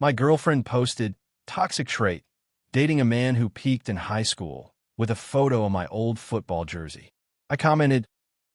My girlfriend posted, "Toxic trait, dating a man who peaked in high school," with a photo of my old football jersey. I commented,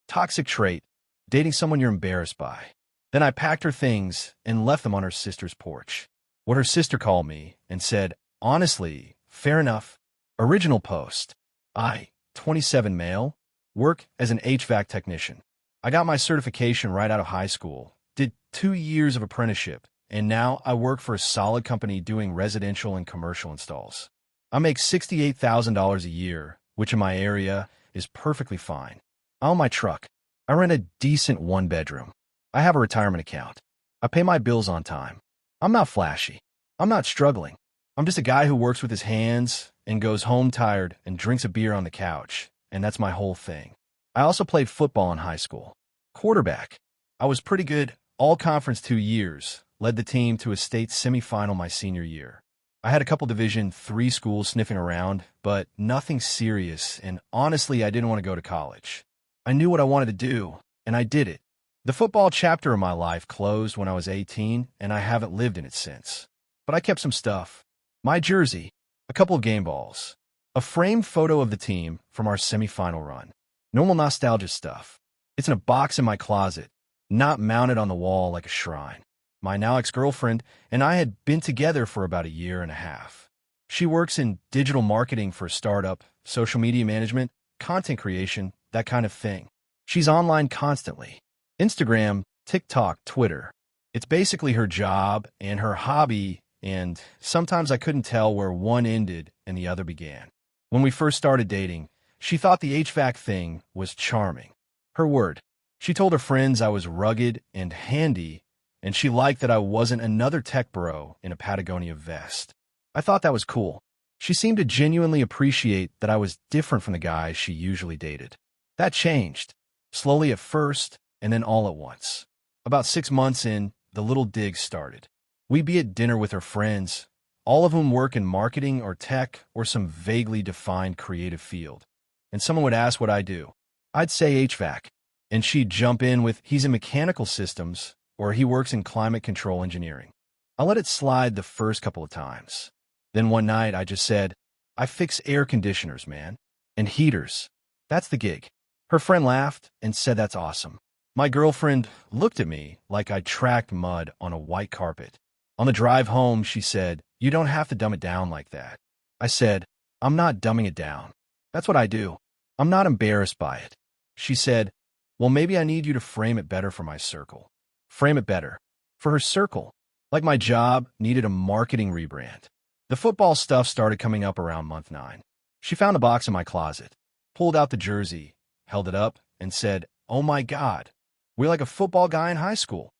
"Toxic trait, dating someone you're embarrassed by." Then I packed her things and left them on her sister's porch. What her sister called me and said, "Honestly, fair enough." Original post. I, 27 male, work as an HVAC technician. I got my certification right out of high school, did 2 years of apprenticeship, and now I work for a solid company doing residential and commercial installs. I make $68,000 a year, which in my area is perfectly fine. I own my truck. I rent a decent 1-bedroom. I have a retirement account. I pay my bills on time. I'm not flashy. I'm not struggling. I'm just a guy who works with his hands and goes home tired and drinks a beer on the couch, and that's my whole thing. I also played football in high school. Quarterback. I was pretty good, all conference 2 years, led the team to a state semifinal my senior year. I had a couple Division III schools sniffing around, but nothing serious, and honestly, I didn't want to go to college. I knew what I wanted to do, and I did it. The football chapter of my life closed when I was 18, and I haven't lived in it since. But I kept some stuff. My jersey, a couple of game balls, a framed photo of the team from our semifinal run. Normal nostalgia stuff. It's in a box in my closet, not mounted on the wall like a shrine. My now ex-girlfriend and I had been together for about a year and a half. She works in digital marketing for a startup, social media management, content creation, that kind of thing. She's online constantly. Instagram, TikTok, Twitter. It's basically her job and her hobby, and sometimes I couldn't tell where one ended and the other began. When we first started dating, she thought the HVAC thing was charming. Her word. She told her friends I was rugged and handy, and she liked that I wasn't another tech bro in a Patagonia vest. I thought that was cool. She seemed to genuinely appreciate that I was different from the guys she usually dated. That changed, slowly at first, and then all at once. About 6 months in, the little digs started. We'd be at dinner with her friends, all of whom work in marketing or tech or some vaguely defined creative field. And someone would ask what I do. I'd say HVAC, and she'd jump in with, "He's in mechanical systems," or "He works in climate control engineering." I let it slide the first couple of times. Then one night I just said, "I fix air conditioners, man, and heaters. That's the gig." Her friend laughed and said that's awesome. My girlfriend looked at me like I tracked mud on a white carpet. On the drive home, she said, "You don't have to dumb it down like that." I said, "I'm not dumbing it down. That's what I do. I'm not embarrassed by it." She said, "Well, maybe I need you to frame it better for my circle." Frame it better. For her circle. Like my job needed a marketing rebrand. The football stuff started coming up around month 9. She found a box in my closet, pulled out the jersey, held it up, and said, "Oh my God, we're like a football guy in high school."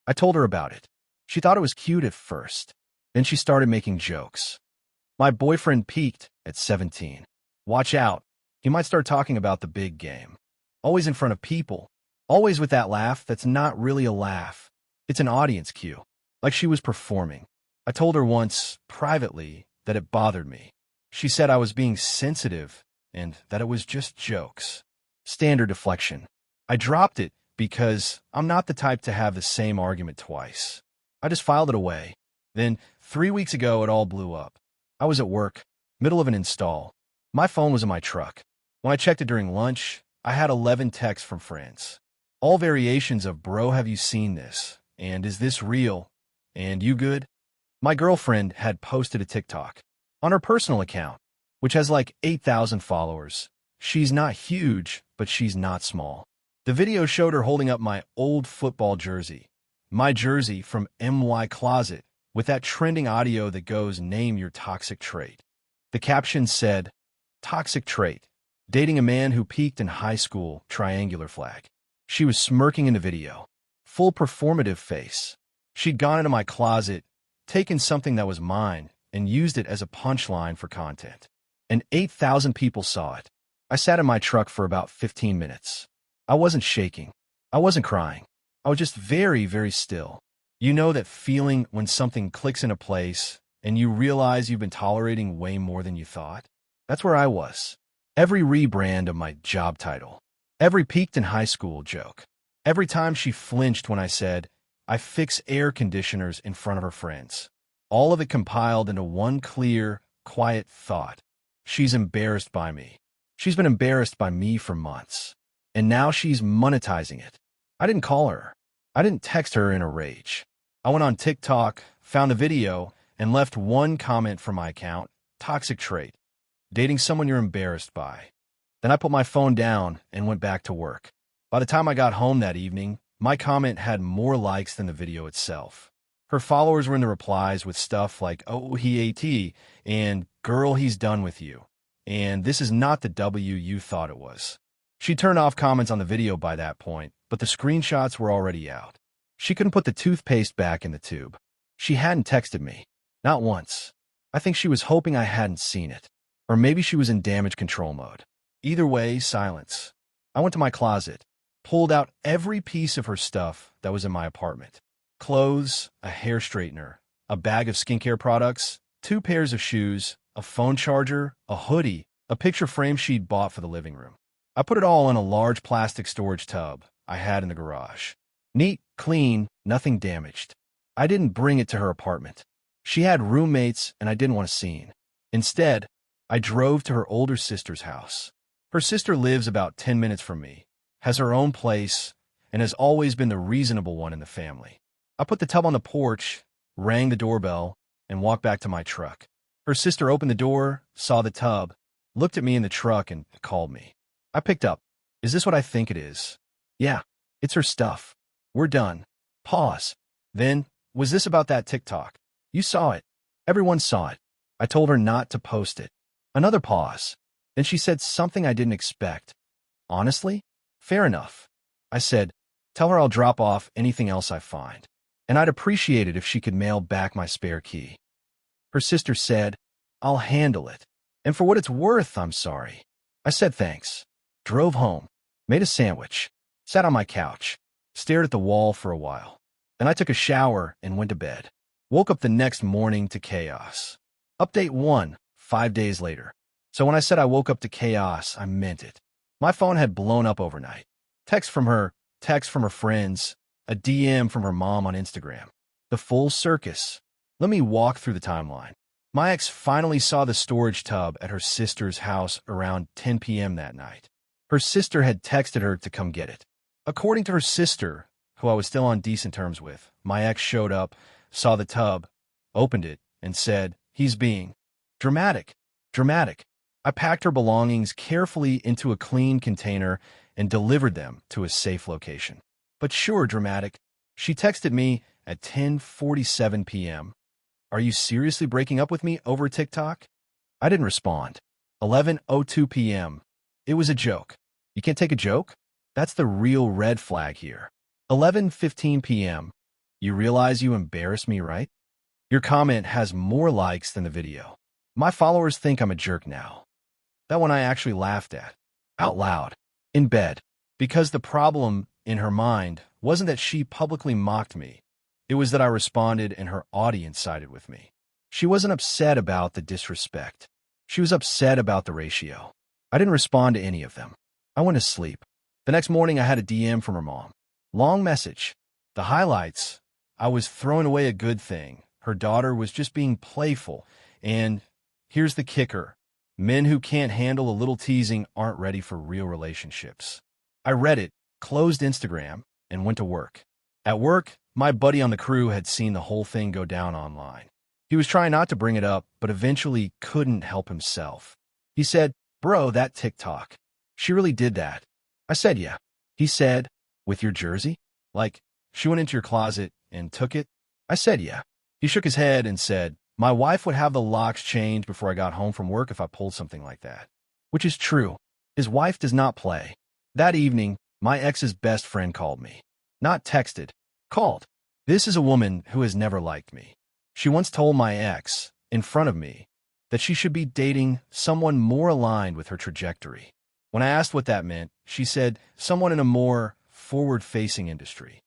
I told her about it. She thought it was cute at first. Then she started making jokes. "My boyfriend peaked at 17. Watch out. He might start talking about the big game. Always in front of people. Always with that laugh that's not really a laugh. It's an audience cue. Like she was performing." I told her once, privately, that it bothered me. She said I was being sensitive and that it was just jokes. Standard deflection. I dropped it because I'm not the type to have the same argument twice. I just filed it away. Then, 3 weeks ago, it all blew up. I was at work, middle of an install. My phone was in my truck. When I checked it during lunch, I had 11 texts from friends. All variations of, "Bro, have you seen this?" and "Is this real?" and "You good?" My girlfriend had posted a TikTok on her personal account, which has like 8,000 followers. She's not huge, but she's not small. The video showed her holding up my old football jersey, my jersey from MY Closet, with that trending audio that goes, "Name your toxic trait." The caption said, "Toxic trait, dating a man who peaked in high school, triangular flag." She was smirking in the video, full performative face. She'd gone into my closet, taken something that was mine, and used it as a punchline for content. And 8,000 people saw it. I sat in my truck for about 15 minutes. I wasn't shaking. I wasn't crying. I was just very, very still. You know that feeling when something clicks into place and you realize you've been tolerating way more than you thought? That's where I was. Every rebrand of my job title. Every peaked in high school joke. Every time she flinched when I said, "I fix air conditioners," in front of her friends. All of it compiled into one clear, quiet thought. She's embarrassed by me. She's been embarrassed by me for months. And now she's monetizing it. I didn't call her. I didn't text her in a rage. I went on TikTok, found a video, and left one comment from my account, toxic trait, dating someone you're embarrassed by. Then I put my phone down and went back to work. By the time I got home that evening, my comment had more likes than the video itself. Her followers were in the replies with stuff like, "Oh, he ate," and "Girl, he's done with you," and "This is not the W you thought it was." She turned off comments on the video by that point, but the screenshots were already out. She couldn't put the toothpaste back in the tube. She hadn't texted me. Not once. I think she was hoping I hadn't seen it. Or maybe she was in damage control mode. Either way, silence. I went to my closet, pulled out every piece of her stuff that was in my apartment. Clothes, a hair straightener, a bag of skincare products, 2 pairs of shoes, a phone charger, a hoodie, a picture frame she'd bought for the living room. I put it all in a large plastic storage tub I had in the garage. Neat, clean, nothing damaged. I didn't bring it to her apartment. She had roommates, and I didn't want a scene. Instead, I drove to her older sister's house. Her sister lives about 10 minutes from me, has her own place, and has always been the reasonable one in the family. I put the tub on the porch, rang the doorbell, and walked back to my truck. Her sister opened the door, saw the tub, looked at me in the truck, and called me. I picked up. "Is this what I think it is?" "Yeah, it's her stuff." "We're done." Pause. Then, "Was this about that TikTok?" "You saw it. Everyone saw it." I told her not to post it. Another pause. Then she said something I didn't expect. "Honestly? Fair enough." I said, "Tell her I'll drop off anything else I find. And I'd appreciate it if she could mail back my spare key." Her sister said, "I'll handle it. And for what it's worth, I'm sorry." I said thanks. Drove home, made a sandwich, sat on my couch, stared at the wall for a while. Then I took a shower and went to bed. Woke up the next morning to chaos. Update 1, 5 days later. So when I said I woke up to chaos, I meant it. My phone had blown up overnight. Text from her, text from her friends, a DM from her mom on Instagram. The full circus. Let me walk through the timeline. My ex finally saw the storage tub at her sister's house around 10 p.m. that night. Her sister had texted her to come get it. According to her sister, who I was still on decent terms with, my ex showed up, saw the tub, opened it, and said, "He's being dramatic. Dramatic." I packed her belongings carefully into a clean container and delivered them to a safe location. But sure, dramatic. She texted me at 10:47 p.m. "Are you seriously breaking up with me over TikTok?" I didn't respond. 11:02 p.m. "It was a joke." You can't take a joke? That's the real red flag here. 11:15 p.m. "You realize you embarrassed me, right?" Your comment has more likes than the video. My followers think I'm a jerk now. That one I actually laughed at. Out loud. In bed. Because the problem, in her mind, wasn't that she publicly mocked me. It was that I responded and her audience sided with me. She wasn't upset about the disrespect. She was upset about the ratio. I didn't respond to any of them. I went to sleep. The next morning I had a DM from her mom. Long message. The highlights. I was throwing away a good thing. Her daughter was just being playful. And here's the kicker. Men who can't handle a little teasing aren't ready for real relationships. I read it, closed Instagram, and went to work. At work, my buddy on the crew had seen the whole thing go down online. He was trying not to bring it up, but eventually couldn't help himself. He said, "Bro, that TikTok. She really did that." I said, "Yeah." He said, "With your jersey? Like, she went into your closet and took it?" I said, "Yeah." He shook his head and said, "My wife would have the locks changed before I got home from work if I pulled something like that." Which is true. His wife does not play. That evening, my ex's best friend called me. Not texted. Called. This is a woman who has never liked me. She once told my ex, in front of me, that she should be dating someone more aligned with her trajectory. When I asked what that meant, she said, someone in a more forward-facing industry.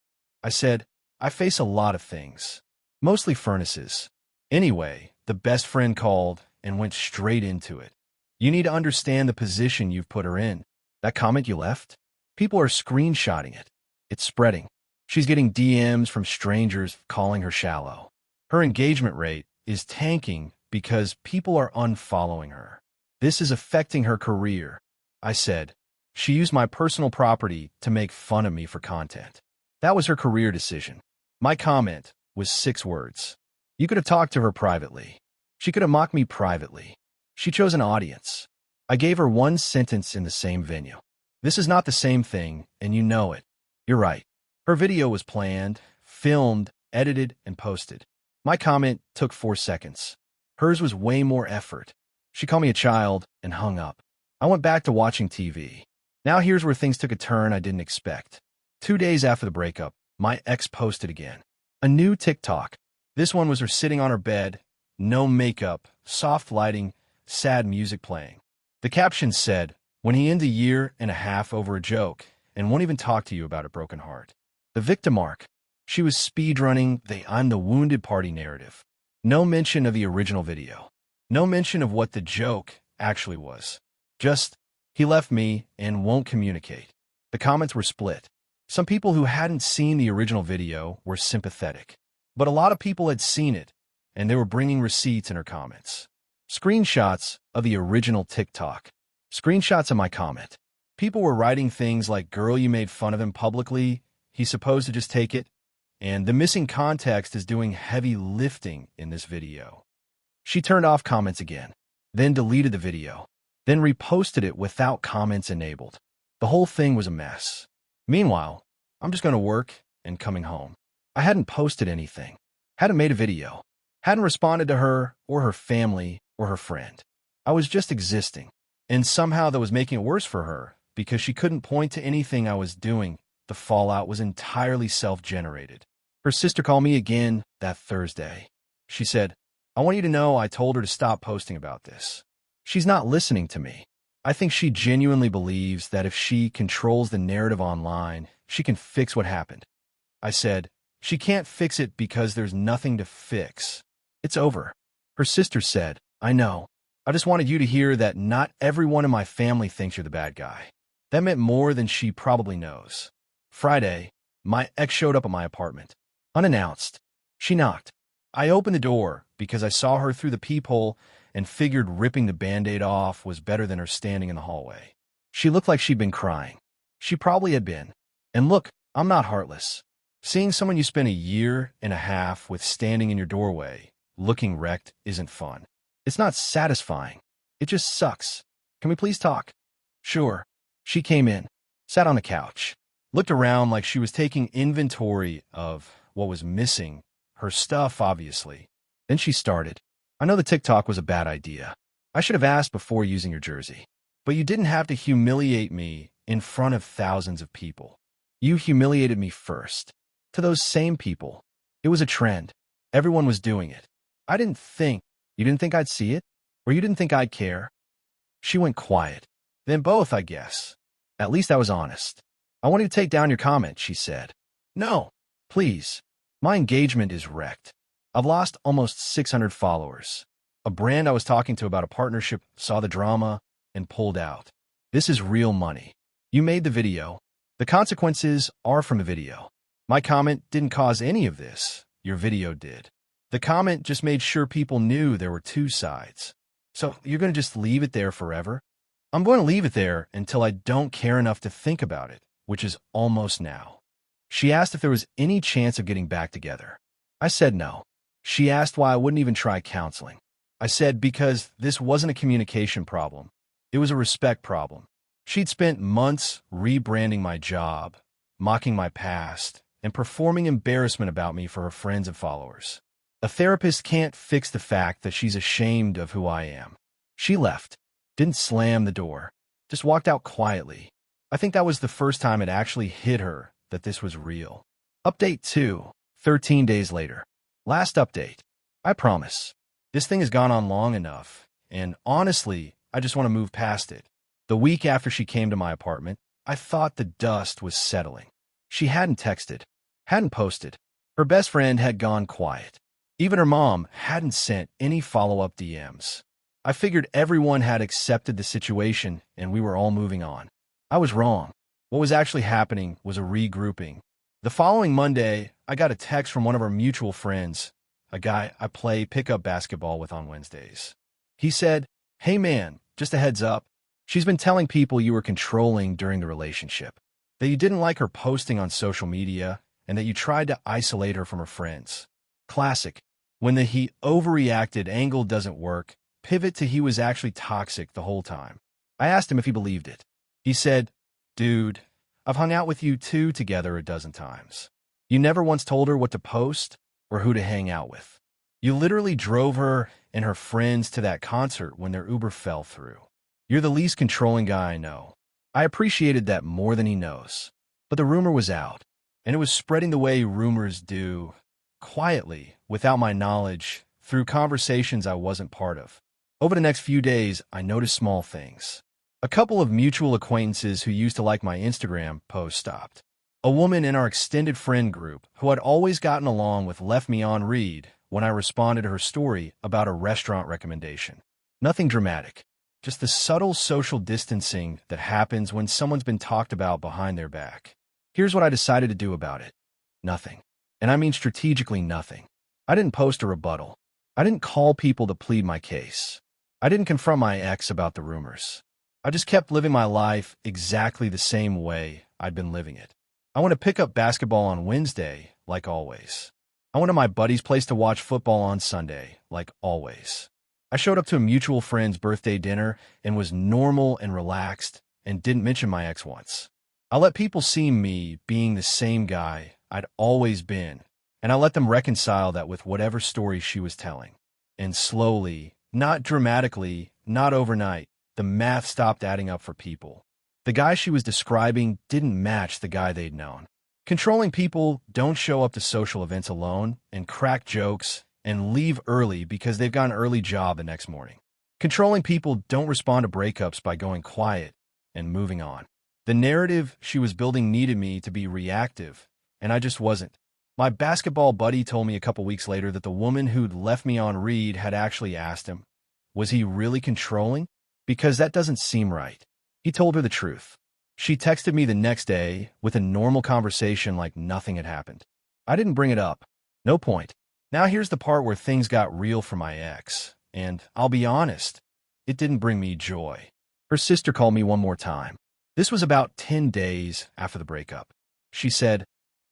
I said, "I face a lot of things. Mostly furnaces." Anyway, the best friend called and went straight into it. "You need to understand the position you've put her in. That comment you left? People are screenshotting it. It's spreading. She's getting DMs from strangers calling her shallow. Her engagement rate is tanking because people are unfollowing her. This is affecting her career. I said, she used my personal property to make fun of me for content. That was her career decision. My comment was 6 words. You could have talked to her privately. She could have mocked me privately. She chose an audience. I gave her 1 sentence in the same venue. This is not the same thing, and you know it. You're right. Her video was planned, filmed, edited, and posted. My comment took 4 seconds. Hers was way more effort. She called me a child and hung up. I went back to watching TV. Now here's where things took a turn I didn't expect. 2 days after the breakup, my ex posted again. A new TikTok. This one was her sitting on her bed, no makeup, soft lighting, sad music playing. The caption said, "When he ends a year and a half over a joke and won't even talk to you about a broken heart." The victim arc. She was speedrunning the "I'm the wounded party" narrative. No mention of the original video. No mention of what the joke actually was. Just, he left me and won't communicate. The comments were split. Some people who hadn't seen the original video were sympathetic. But a lot of people had seen it, and they were bringing receipts in her comments. Screenshots of the original TikTok. Screenshots of my comment. People were writing things like, "Girl, you made fun of him publicly. He's supposed to just take it." And "the missing context is doing heavy lifting in this video." She turned off comments again, then deleted the video, then reposted it without comments enabled. The whole thing was a mess. Meanwhile, I'm just going to work and coming home. I hadn't posted anything, hadn't made a video, hadn't responded to her or her family or her friend. I was just existing. And somehow that was making it worse for her because she couldn't point to anything I was doing. The fallout was entirely self-generated. Her sister called me again that Thursday. She said, "I want you to know I told her to stop posting about this. She's not listening to me. I think she genuinely believes that if she controls the narrative online, she can fix what happened." I said, "She can't fix it because there's nothing to fix. It's over." Her sister said, "I know. I just wanted you to hear that not everyone in my family thinks you're the bad guy." That meant more than she probably knows. Friday, my ex showed up at my apartment. Unannounced. She knocked. I opened the door because I saw her through the peephole and figured ripping the Band-Aid off was better than her standing in the hallway. She looked like she'd been crying. She probably had been. And look, I'm not heartless. Seeing someone you spent a year and a half with standing in your doorway, looking wrecked, isn't fun. It's not satisfying. It just sucks. "Can we please talk?" "Sure." She came in, sat on the couch, looked around like she was taking inventory of what was missing, her stuff, obviously. Then she started. "I know the TikTok was a bad idea. I should have asked before using your jersey. But you didn't have to humiliate me in front of thousands of people. You humiliated me first. To those same people. It was a trend. Everyone was doing it. I didn't think. You didn't think I'd see it? Or you didn't think I'd care?" She went quiet. Then both, I guess. At least I was honest. "I want you to take down your comment," she said. "No, please. My engagement is wrecked. I've lost almost 600 followers. A brand I was talking to about a partnership saw the drama and pulled out. This is real money. You made the video. The consequences are from the video. My comment didn't cause any of this. Your video did. The comment just made sure people knew there were 2 sides. So you're going to just leave it there forever?" "I'm going to leave it there until I don't care enough to think about it, which is almost now." She asked if there was any chance of getting back together. I said no. She asked why I wouldn't even try counseling. I said because this wasn't a communication problem. It was a respect problem. She'd spent months rebranding my job, mocking my past, and performing embarrassment about me for her friends and followers. A therapist can't fix the fact that she's ashamed of who I am. She left, didn't slam the door, just walked out quietly. I think that was the first time it actually hit her that this was real. Update 2, 13 days later. Last update. I promise. This thing has gone on long enough, and honestly, I just want to move past it. The week after she came to my apartment, I thought the dust was settling. She hadn't texted, hadn't posted. Her best friend had gone quiet. Even her mom hadn't sent any follow-up DMs. I figured everyone had accepted the situation and we were all moving on. I was wrong. What was actually happening was a regrouping. The following Monday, I got a text from one of our mutual friends, a guy I play pickup basketball with on Wednesdays. He said, "Hey man, just a heads up. She's been telling people you were controlling during the relationship, that you didn't like her posting on social media, and that you tried to isolate her from her friends." Classic. When the he overreacted angle doesn't work, pivot to he was actually toxic the whole time. I asked him if he believed it. He said, "Dude, I've hung out with you two together a dozen times. You never once told her what to post or who to hang out with. You literally drove her and her friends to that concert when their Uber fell through. You're the least controlling guy I know." I appreciated that more than he knows. But the rumor was out, and it was spreading the way rumors do, quietly, without my knowledge, through conversations I wasn't part of. Over the next few days, I noticed small things. A couple of mutual acquaintances who used to like my Instagram post stopped. A woman in our extended friend group who I'd always gotten along with left me on read when I responded to her story about a restaurant recommendation. Nothing dramatic, just the subtle social distancing that happens when someone's been talked about behind their back. Here's what I decided to do about it. Nothing. And I mean strategically nothing. I didn't post a rebuttal. I didn't call people to plead my case. I didn't confront my ex about the rumors. I just kept living my life exactly the same way I'd been living it. I went to pick up basketball on Wednesday, like always. I went to my buddy's place to watch football on Sunday, like always. I showed up to a mutual friend's birthday dinner and was normal and relaxed and didn't mention my ex once. I let people see me being the same guy I'd always been, and I let them reconcile that with whatever story she was telling. And slowly, not dramatically, not overnight, the math stopped adding up for people. The guy she was describing didn't match the guy they'd known. Controlling people don't show up to social events alone and crack jokes and leave early because they've got an early job the next morning. Controlling people don't respond to breakups by going quiet and moving on. The narrative she was building needed me to be reactive, and I just wasn't. My basketball buddy told me a couple weeks later that the woman who'd left me on read had actually asked him, was he really controlling? Because that doesn't seem right. He told her the truth. She texted me the next day with a normal conversation like nothing had happened. I didn't bring it up. No point. Now here's the part where things got real for my ex, and I'll be honest, it didn't bring me joy. Her sister called me one more time. This was about 10 days after the breakup. She said,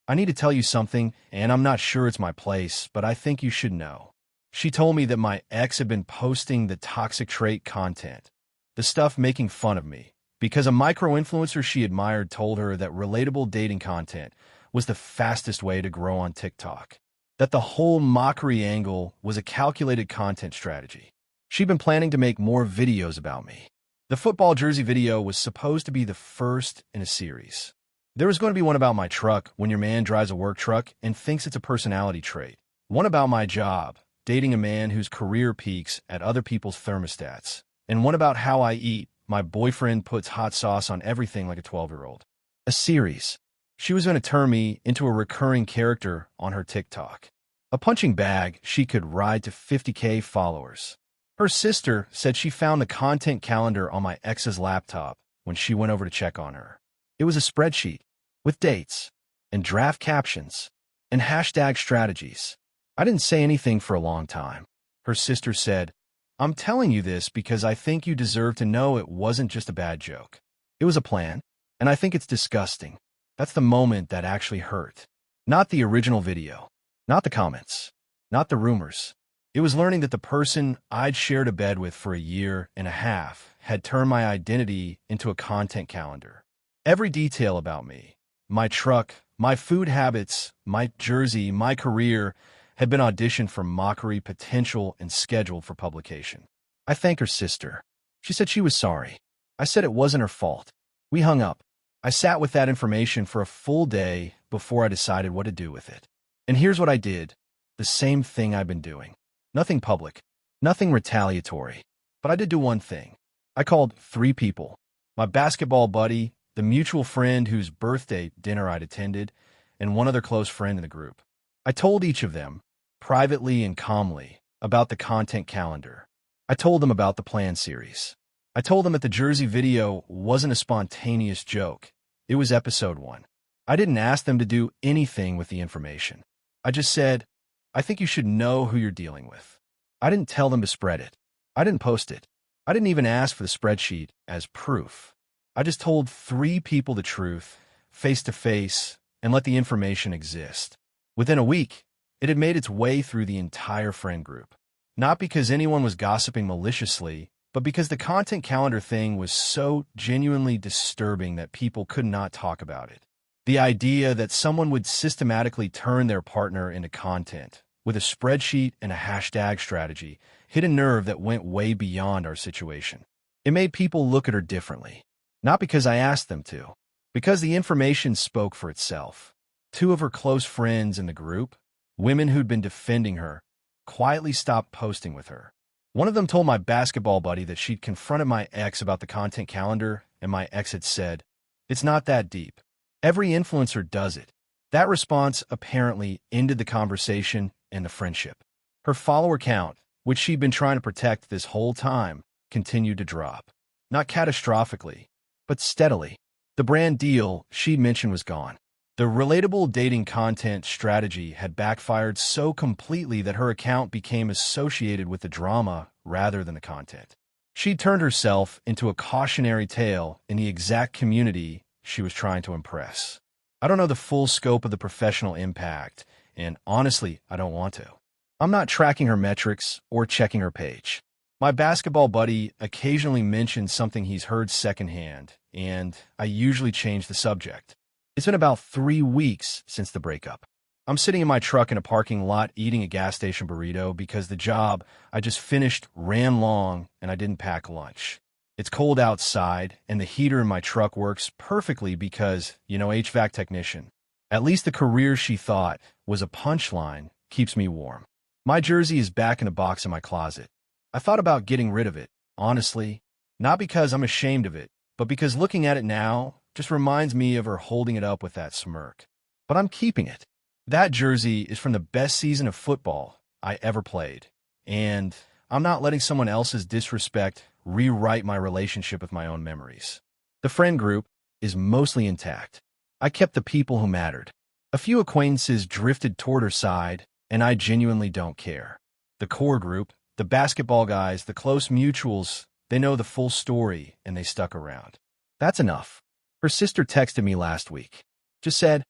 "I need to tell you something, and I'm not sure it's my place, but I think you should know." She told me that my ex had been posting the toxic trait content, the stuff making fun of me, because a micro-influencer she admired told her that relatable dating content was the fastest way to grow on TikTok, that the whole mockery angle was a calculated content strategy. She'd been planning to make more videos about me. The football jersey video was supposed to be the first in a series. There was going to be one about my truck, when your man drives a work truck and thinks it's a personality trait. One about my job, dating a man whose career peaks at other people's thermostats. And one about how I eat, my boyfriend puts hot sauce on everything like a 12-year-old. A series. She was going to turn me into a recurring character on her TikTok. A punching bag she could ride to 50K followers. Her sister said she found the content calendar on my ex's laptop when she went over to check on her. It was a spreadsheet with dates and draft captions and hashtag strategies. I didn't say anything for a long time. Her sister said, "I'm telling you this because I think you deserve to know it wasn't just a bad joke. It was a plan, and I think it's disgusting." That's the moment that actually hurt. Not the original video, not the comments, not the rumors. It was learning that the person I'd shared a bed with for a year and a half had turned my identity into a content calendar. Every detail about me, my truck, my food habits, my jersey, my career, had been auditioned for mockery, potential, and scheduled for publication. I thanked her sister. She said she was sorry. I said it wasn't her fault. We hung up. I sat with that information for a full day before I decided what to do with it. And here's what I did. The same thing I've been doing. Nothing public. Nothing retaliatory. But I did do one thing. I called 3 people. My basketball buddy, the mutual friend whose birthday dinner I'd attended, and one other close friend in the group. I told each of them, privately and calmly, about the content calendar. I told them about the plan series. I told them that the jersey video wasn't a spontaneous joke. It was episode 1. I didn't ask them to do anything with the information. I just said, I think you should know who you're dealing with. I didn't tell them to spread it. I didn't post it. I didn't even ask for the spreadsheet as proof. I just told 3 people the truth, face to face, and let the information exist. Within a week, it had made its way through the entire friend group. Not because anyone was gossiping maliciously, but because the content calendar thing was so genuinely disturbing that people could not talk about it. The idea that someone would systematically turn their partner into content with a spreadsheet and a hashtag strategy hit a nerve that went way beyond our situation. It made people look at her differently. Not because I asked them to, because the information spoke for itself. 2 of her close friends in the group, women who'd been defending her, quietly stopped posting with her. One of them told my basketball buddy that she'd confronted my ex about the content calendar, and my ex had said, "It's not that deep. Every influencer does it." That response apparently ended the conversation and the friendship. Her follower count, which she'd been trying to protect this whole time, continued to drop. Not catastrophically, but steadily. The brand deal she'd mentioned was gone. The relatable dating content strategy had backfired so completely that her account became associated with the drama rather than the content. She'd turned herself into a cautionary tale in the exact community she was trying to impress. I don't know the full scope of the professional impact, and honestly, I don't want to. I'm not tracking her metrics or checking her page. My basketball buddy occasionally mentions something he's heard secondhand, and I usually change the subject. It's been about 3 weeks since the breakup. I'm sitting in my truck in a parking lot eating a gas station burrito because the job I just finished ran long and I didn't pack lunch. It's cold outside, and the heater in my truck works perfectly because, HVAC technician. At least the career she thought was a punchline keeps me warm. My jersey is back in a box in my closet. I thought about getting rid of it, honestly, not because I'm ashamed of it, but because looking at it now just reminds me of her holding it up with that smirk. But I'm keeping it. That jersey is from the best season of football I ever played, and I'm not letting someone else's disrespect rewrite my relationship with my own memories. The friend group is mostly intact. I kept the people who mattered. A few acquaintances drifted toward her side, and I genuinely don't care. The core group, the basketball guys, the close mutuals, they know the full story, and they stuck around. That's enough. Her sister texted me last week. Just said,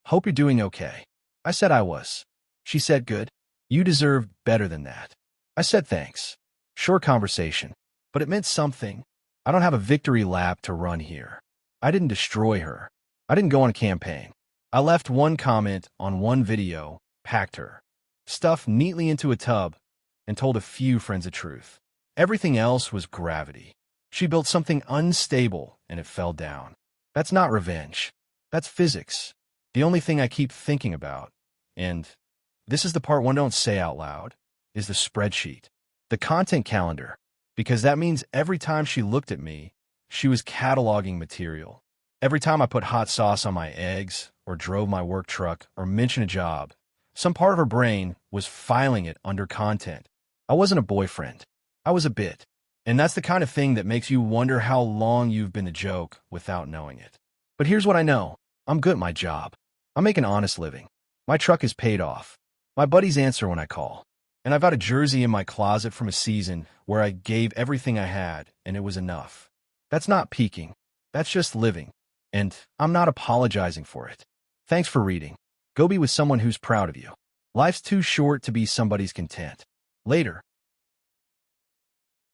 "Hope you're doing okay." I said I was. She said, "Good. You deserve better than that." I said thanks. Short conversation, but it meant something. I don't have a victory lap to run here. I didn't destroy her. I didn't go on a campaign. I left one comment on one video, packed her stuff neatly into a tub, and told a few friends the truth. Everything else was gravity. She built something unstable, and it fell down. That's not revenge. That's physics. The only thing I keep thinking about, and this is the part one don't say out loud, is the spreadsheet. The content calendar, because that means every time she looked at me, she was cataloging material. Every time I put hot sauce on my eggs, or drove my work truck, or mentioned a job, some part of her brain was filing it under content. I wasn't a boyfriend. I was a bit. And that's the kind of thing that makes you wonder how long you've been a joke without knowing it. But here's what I know. I'm good at my job. I make an honest living. My truck is paid off. My buddies answer when I call. And I've got a jersey in my closet from a season where I gave everything I had, and it was enough. That's not peaking. That's just living. And I'm not apologizing for it. Thanks for reading. Go be with someone who's proud of you. Life's too short to be somebody's content. Later.